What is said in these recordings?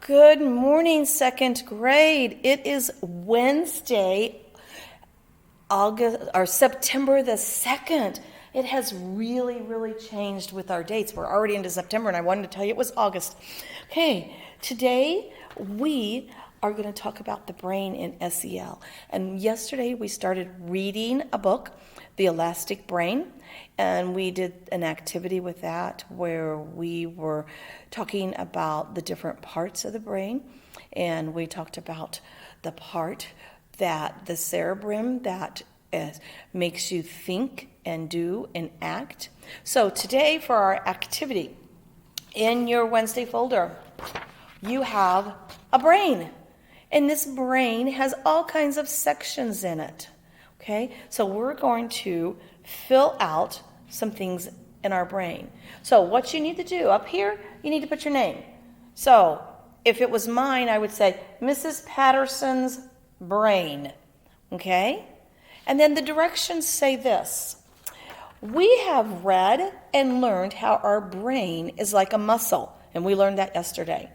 Good morning, second grade. It is Wednesday, September the 2nd. It has really changed with our dates. We're already into September, and I wanted to tell you it was August. Okay, today we are going to talk about the brain in SEL. And yesterday we started reading a book, The Elastic Brain, and we did an activity with that where we were talking about the different parts of the brain, and we talked about the part that the cerebrum that makes you think and do and act. So today for our activity, in your Wednesday folder, you have a brain. And this brain has all kinds of sections in it. Okay, so we're going to fill out some things in our brain. So what you need to do up here, you need to put your name. So if it was mine, I would say Mrs. Patterson's brain. Okay, and then the directions say this. We have read and learned how our brain is like a muscle, and we learned that yesterday.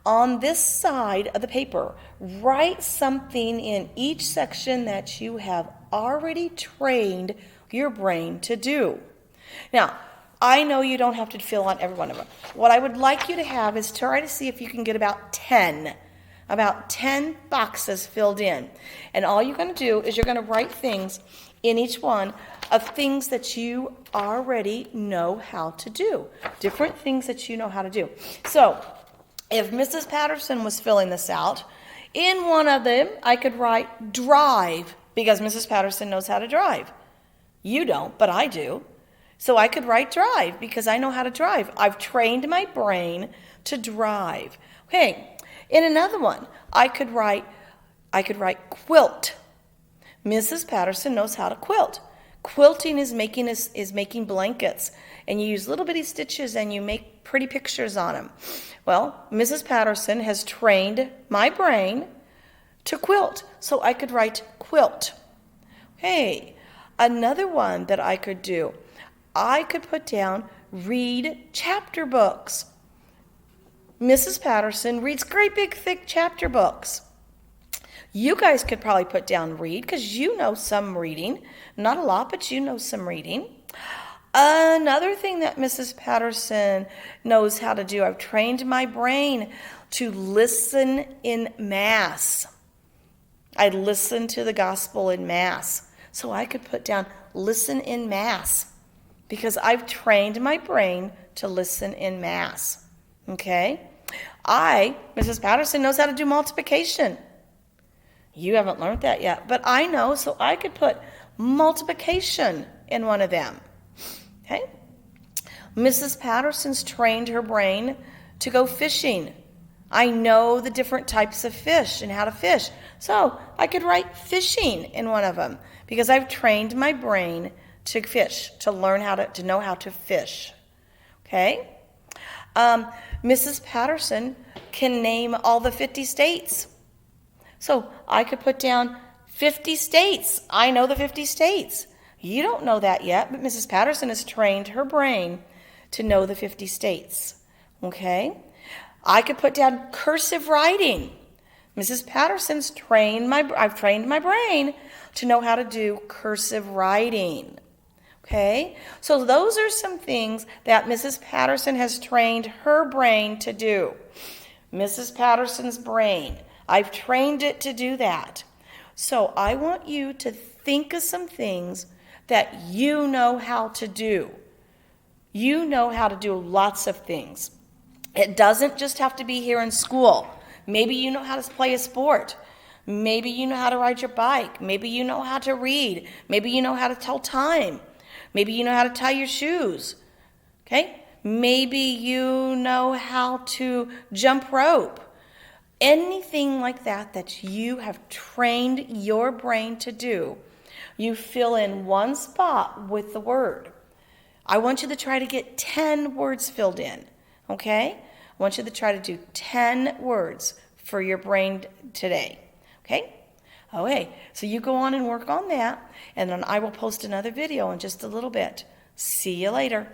On this side of the paper, write something in each section that you have already trained your brain to do. Now, I know you don't have to fill out every one of them. What I would like you to have is try to see if you can get about 10 boxes filled in. And all you're going to do is you're going to write things in each one of things that you already know how to do. Different things that you know how to do. So, if Mrs. Patterson was filling this out, in one of them, I could write drive, because Mrs. Patterson knows how to drive. You don't, but I do. So I could write drive, because I know how to drive. I've trained my brain to drive. Okay, in another one, I could write quilt. Mrs. Patterson knows how to quilt. Quilting is making blankets, and you use little bitty stitches and you make pretty pictures on them. Well, Mrs. Patterson has trained my brain to quilt, so I could write quilt. Hey, another one that I could do, I could put down read chapter books. Mrs. Patterson reads great big thick chapter books. You guys could probably put down read, because you know some reading. Not a lot, but you know some reading. Another thing that Mrs. Patterson knows how to do, I've trained my brain to listen in Mass. I listen to the gospel in Mass. So I could put down listen in Mass, because I've trained my brain to listen in Mass. Okay? Mrs. Patterson knows how to do multiplication. You haven't learned that yet, but I know, so I could put multiplication in one of them. Okay? Mrs. Patterson's trained her brain to go fishing. I know the different types of fish and how to fish. So I could write fishing in one of them, because I've trained my brain to fish, to learn to know how to fish. Okay? Mrs. Patterson can name all the 50 states. So I could put down 50 states. I know the 50 states. You don't know that yet, but Mrs. Patterson has trained her brain to know the 50 states. Okay? I could put down cursive writing. Mrs. Patterson's I've trained my brain to know how to do cursive writing. Okay? So those are some things that Mrs. Patterson has trained her brain to do. Mrs. Patterson's brain, I've trained it to do that. So I want you to think of some things that you know how to do. You know how to do lots of things. It doesn't just have to be here in school. Maybe you know how to play a sport. Maybe you know how to ride your bike. Maybe you know how to read. Maybe you know how to tell time. Maybe you know how to tie your shoes. Okay? Maybe you know how to jump rope. Anything like that you have trained your brain to do, you fill in one spot with the word. I want you to try to get 10 words filled in, okay? I want you to try to do 10 words for your brain today, okay? Okay, so you go on and work on that, and then I will post another video in just a little bit. See you later.